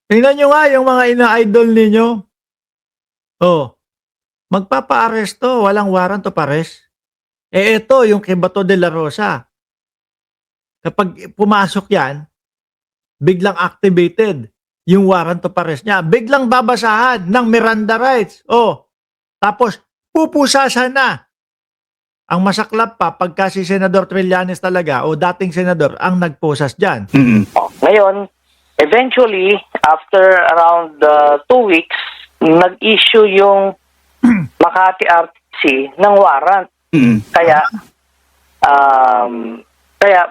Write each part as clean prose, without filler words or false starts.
Tingnan nyo nga yung mga ina-idol ninyo. Oh, magpapa-aresto, walang warrant of arrest. Ito yung kay Bato de la Rosa. Kapag pumasok yan, biglang activated yung warrant of arrest niya. Biglang babasahan ng Miranda rights. Oh, tapos pupusasan na. Ang masaklap pa, pagka si Senador Trillanes talaga o dating senador ang nagposas dyan. Ngayon, eventually, after around 2 weeks, nag-issue yung Makati RTC ng warrant. Kaya, kaya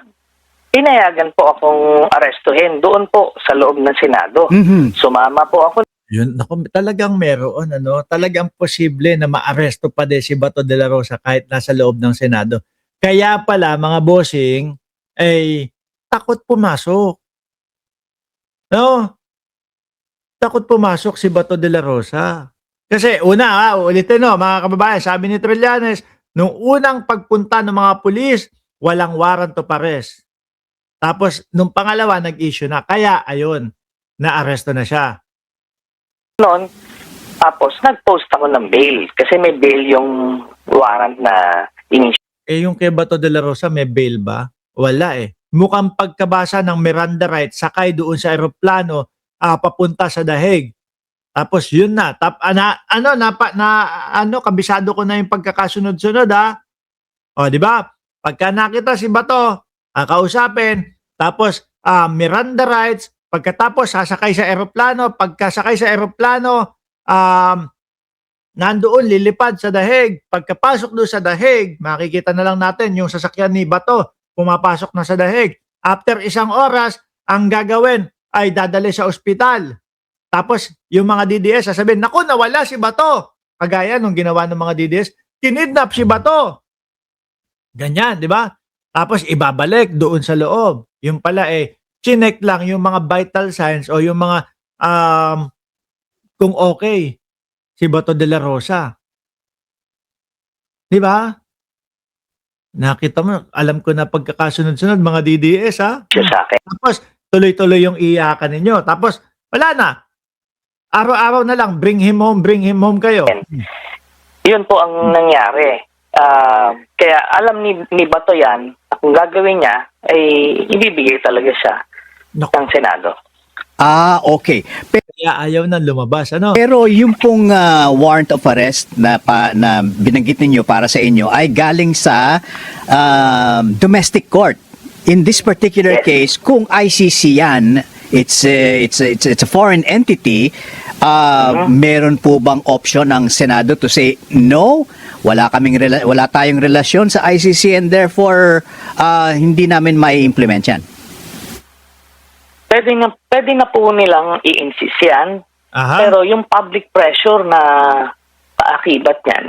pinayagan po akong arestuhin doon po sa loob ng Senado. Sumama po ako. Yun, naku, talagang meron, talagang posible na maaresto pa din si Bato de la Rosa kahit nasa loob ng Senado. Kaya pala, mga bossing, ay takot pumasok. No? Takot pumasok si Bato de la Rosa. Kasi una, ulitin mga kababayan, sabi ni Trillanes, nung unang pagpunta ng mga pulis, walang warrant of arrest. Tapos, nung pangalawa, nag-issue na. Kaya, ayun, na-aresto na siya. Noon, tapos nag-post ako ng bail kasi may bail yung warrant na in-issue. Yung kay Bato de la Rosa, may bail ba? Wala eh. Mukhang pagkabasa ng Miranda rights, sakay doon sa eroplano, papunta sa Dahig. Tapos yun na. Kabisado ko na yung pagkakasunod-sunod O, di ba? Pagka nakita si Bato, kausapin, tapos Miranda rights, pagkatapos sasakay sa eroplano, pagkasakay sa eroplano, nandoon lilipad sa Dahig. Pagkapasok doon sa Dahig, makikita na lang natin yung sasakyan ni Bato, pumapasok na sa Dahig. After isang oras, ang gagawin ay dadali sa ospital. Tapos, yung mga DDS sasabihin, naku, nawala si Bato. Kagaya nung ginawa ng mga DDS, kinidnap si Bato. Ganyan, di ba? Tapos, ibabalik doon sa loob. Yung pala chinek lang yung mga vital signs o yung mga kung okay si Bato de la Rosa. Di ba? Nakita mo, alam ko na pagkakasunod-sunod, mga DDS, Sa akin. Tapos, tuloy-tuloy yung iyakan ninyo. Tapos, wala na. Araw-araw na lang, bring him home kayo. Yun po ang nangyari. Kaya alam ni Bato yan, kung gagawin niya, ay ibibigay talaga siya ng Senado. Okay. Kaya ayaw nang lumabas, Pero yung pong warrant of arrest na binanggit ninyo para sa inyo ay galing sa domestic court. In this particular case, kung ICC yan, it's a foreign entity, meron po bang option ng Senado to say no, wala tayong relasyon sa ICC and therefore hindi namin mai-implement yan? Pwede na po nilang i-insist yan. Pero yung public pressure na paakibat yan,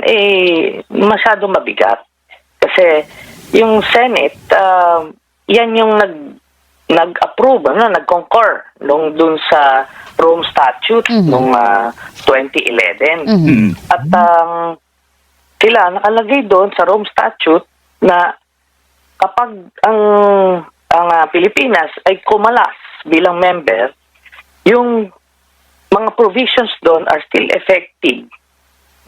masyado mabigat. Kasi yung Senate, yan yung nag-approve, nag-concur dun sa Rome Statute noong 2011. At sila nakalagay doon sa Rome Statute na kapag ang Pilipinas ay kumalas bilang member, yung mga provisions doon are still effective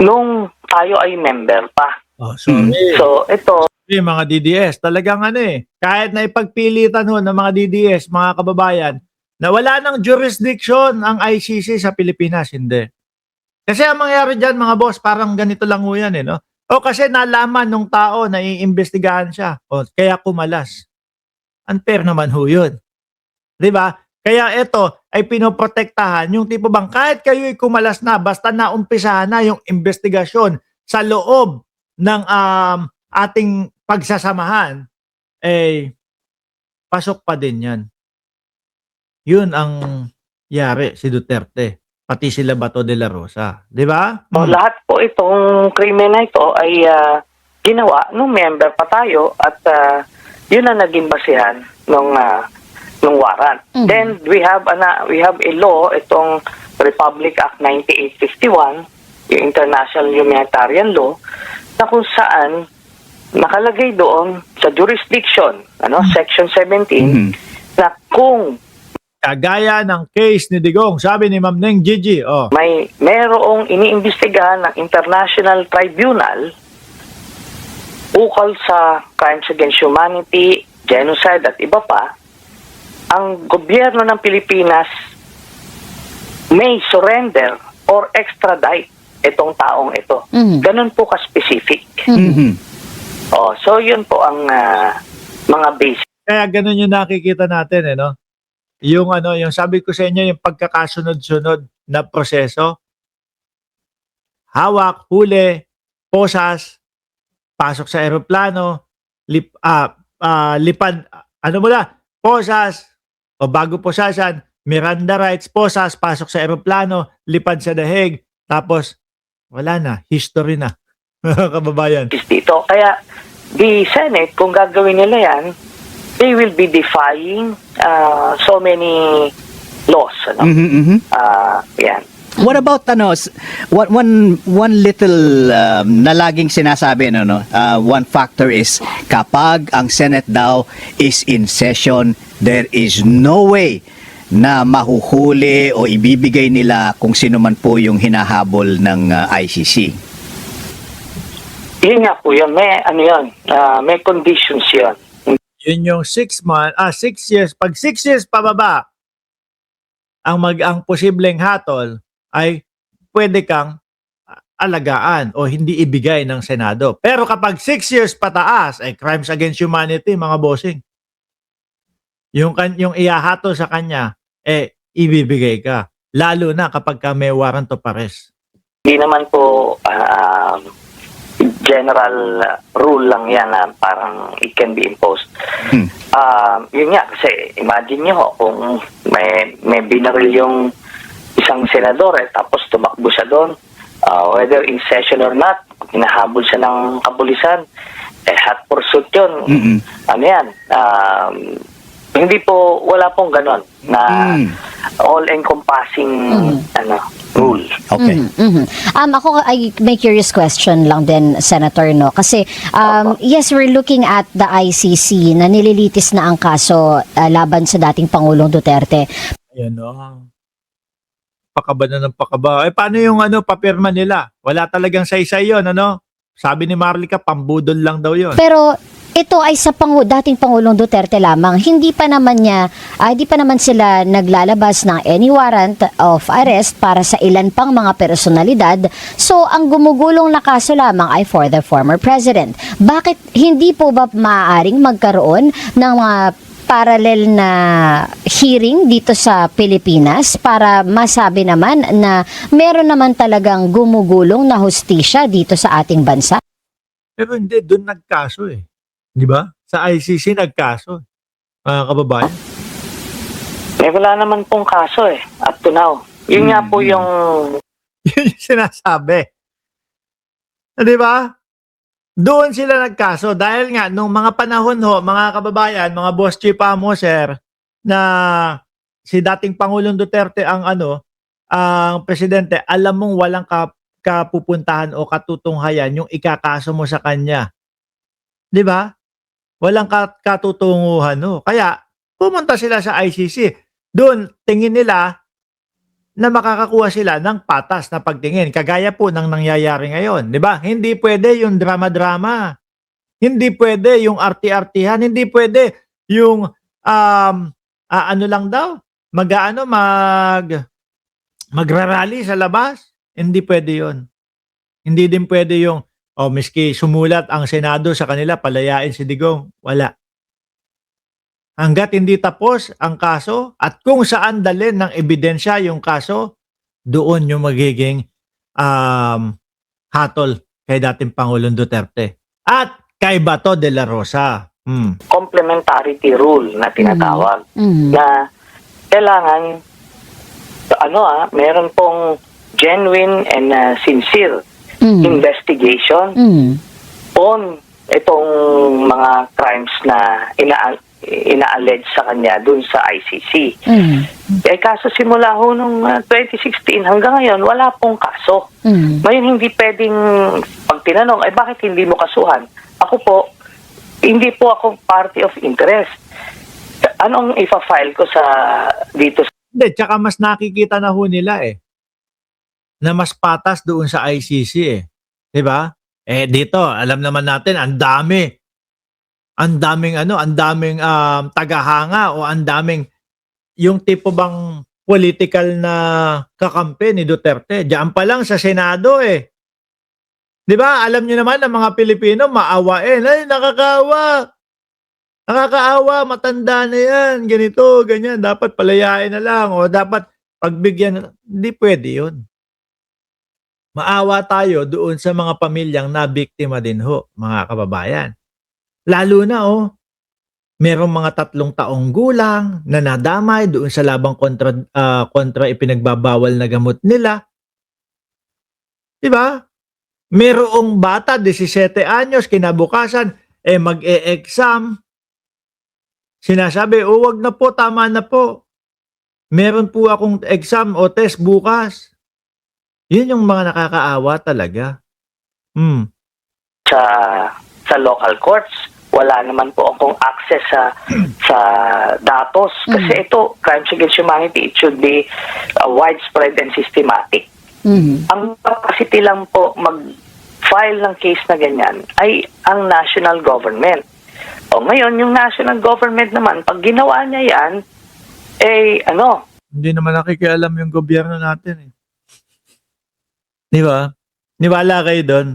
nung tayo ay member pa. So ito, mga DDS, talagang kahit na ipagpilitan ng mga DDS, mga kababayan, na wala ng jurisdiction ang ICC sa Pilipinas, hindi. Kasi ang mangyari dyan, mga boss, parang ganito lang yan, O kasi nalaman nung tao na iimbestigahan siya, kaya kumalas. Unfair naman yun. Diba? Kaya ito ay pinoprotektahan yung tipo bang kahit kayo'y kumalas na, basta naumpisahan na yung investigasyon sa loob ng ating pagsasamahan, pasok pa din yan. Yun ang yari si Duterte, pati sila Bato de la Rosa. Di ba? Lahat po itong krimen na ito ay ginawa nung member pa tayo at yun ang naging basihan nung warrant. Then we have a law, itong Republic Act 9851, yung International Humanitarian Law, na kung saan nakalagay doon sa jurisdiction, Section 17, na kung Kagaya ng case ni Digong, sabi ni Ma'am Neng Gigi, Merong iniimbestigahan ng International Tribunal ukol sa crimes against humanity, genocide at iba pa. Ang gobyerno ng Pilipinas may surrender or extradite itong taong ito. Ganun po ka-specific. So yun po ang mga basic. Kaya ganun yung nakikita natin, no? Yung sabi ko sa inyo, yung pagkakasunod-sunod na proseso. Hawak, huli, posas, pasok sa eroplano, lipad, posas, o bago posasan, Miranda rights, posas, pasok sa eroplano, lipad sa dahig, tapos wala na, history na. Kababayan. Dito. Kaya the Senate, kung gagawin nila yan, they will be defying so many laws. Yan. What about one little na laging sinasabi one factor is kapag ang Senate daw is in session, there is no way na mahuhuli o ibibigay nila kung sino man po yung hinahabol ng ICC. Yun nga po yun. May conditions yun. Yun yung 6 years. Pag 6 years pababa, ang posibleng hatol ay pwede kang alagaan o hindi ibigay ng Senado. Pero kapag 6 years pataas, ay crimes against humanity, mga bossing. Yung ihahatol sa kanya, ibibigay ka. Lalo na kapag may warrant of arrest. Hindi naman po general rule lang yan na parang it can be imposed. Yun nga, kasi imagine nyo kung may binaril yung isang senador tapos tumakbo siya doon, whether in session or not, hinahabol siya ng kapulisan, hot pursuit yun. Hindi po, wala pong ganon na all-encompassing rule. Okay. Ako ay may curious question lang din, Senator, no? Kasi yes, we're looking at the ICC na nililitis na ang kaso laban sa dating Pangulong Duterte. Ayan, pakaba na ng pakaba. Paano yung papirma nila? Wala talagang saysay yun, Sabi ni Marlica, pambudol lang daw yun. Pero ito ay sa dating Pangulong Duterte lamang. Hindi pa naman sila naglalabas ng any warrant of arrest para sa ilan pang mga personalidad. So, ang gumugulong na kaso lamang ay for the former president. Bakit hindi po ba maaaring magkaroon ng mga parallel na hearing dito sa Pilipinas para masabi naman na meron naman talagang gumugulong na hustisya dito sa ating bansa? Pero hindi, doon nagkaso Di ba? Sa ICC nagkaso. Mga kababayan. Wala naman pong kaso up to now. Yun nga po yung Yun yung sinasabi. Di ba? Doon sila nagkaso dahil nga nung mga panahon mga kababayan, mga boss chief sir, na si dating Pangulong Duterte ang presidente, alam mong walang kapupuntahan o katutunghayan yung ikakaso mo sa kanya. Di ba? Walang katutunguhan. Kaya pumunta sila sa ICC. Doon tingin nila na makakakuha sila ng patas na pagtingin. Kagaya po ng nangyayari ngayon. Di ba? Hindi pwede yung drama-drama. Hindi pwede yung arti-artihan. Hindi pwede yung lang daw? Magrarally sa labas. Hindi pwede yon. Hindi din pwede yung miski sumulat ang Senado sa kanila, palayain si Digong. Wala. Hanggat hindi tapos ang kaso at kung saan dalhin ng ebidensya yung kaso, doon yung magiging hatol kay dating Pangulong Duterte. At kay Bato de la Rosa. complementarity rule na tinatawag. Na kailangan meron pong genuine and sincere investigation on itong mga crimes na ina-allege sa kanya dun sa ICC. Kaso simula ho nung 2016 hanggang ngayon, wala pong kaso. Ngayon hindi pwedeng pag tinanong, bakit hindi mo kasuhan? Ako po, hindi po ako party of interest. Anong ipa-file ko sa dito? Hindi, tsaka mas nakikita na ho nila na mas patas doon sa ICC 'Di ba? Dito, alam naman natin ang daming tagahanga o ang daming yung tipo bang political na kakampi ni Duterte. Diyan pa lang sa Senado 'Di ba? Alam niyo naman ang mga Pilipino maawain. Ay, nakakaawa. Nakakaawa, matanda na yan, ganito, ganyan, dapat palayain na lang o dapat pagbigyan na lang. Hindi pwede yun. Maawa tayo doon sa mga pamilyang nabiktima din ho, mga kababayan. Lalo na merong mga 3 taong gulang na nadamay doon sa labang kontra ipinagbabawal na gamot nila. 'Di ba? Merong bata, 17 anyos, kinabukasan, mag-e-exam. Sinasabi, wag na po, tama na po. Meron po akong exam o test bukas. Yun yung mga nakakaawa talaga. Sa local courts. Wala naman po akong access sa datos. Kasi ito, crimes against humanity, it should be widespread and systematic. Ang capacity lang po mag-file ng case na ganyan ay ang national government. O ngayon, yung national government naman, pag ginawa niya yan, Hindi naman nakikialam yung gobyerno natin 'Di ba? Niwala kayo doon.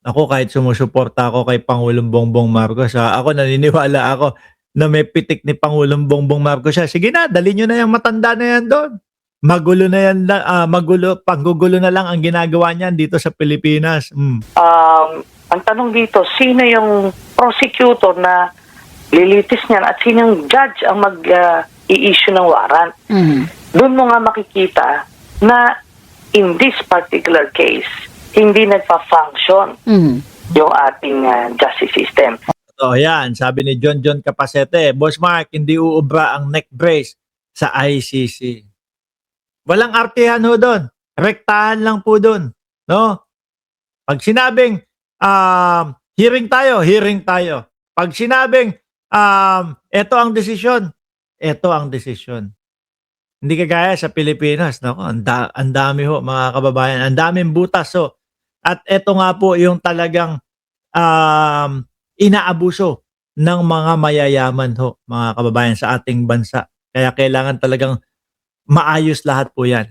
Ako kahit sumusuporta ako kay Pangulong Bongbong Marcos, ako naniniwala ako na may pitik ni Pangulong Bongbong Marcos siya. Sige na, dali nyo na yung matanda na yan doon. Magulo na yan, panggugulo na lang ang ginagawa niyan dito sa Pilipinas. Ang tanong dito, sino yung prosecutor na lilitis niyan at sino yung judge ang mag-i-issue ng warrant? Doon mo nga makikita na in this particular case, hindi nagpa-function yung ating justice system. So yan, sabi ni John Capacete, Boss Mark, hindi uubra ang neck brace sa ICC. Walang artihan ho doon. Rektahan lang po doon. No? Pag sinabing hearing tayo. Pag sinabing eto ang desisyon. Hindi kagaya sa Pilipinas. Nako, ang dami ho mga kababayan. Ang daming butas ho. At eto nga po yung talagang inaabuso ng mga mayayaman ho, mga kababayan sa ating bansa. Kaya kailangan talagang maayos lahat po yan.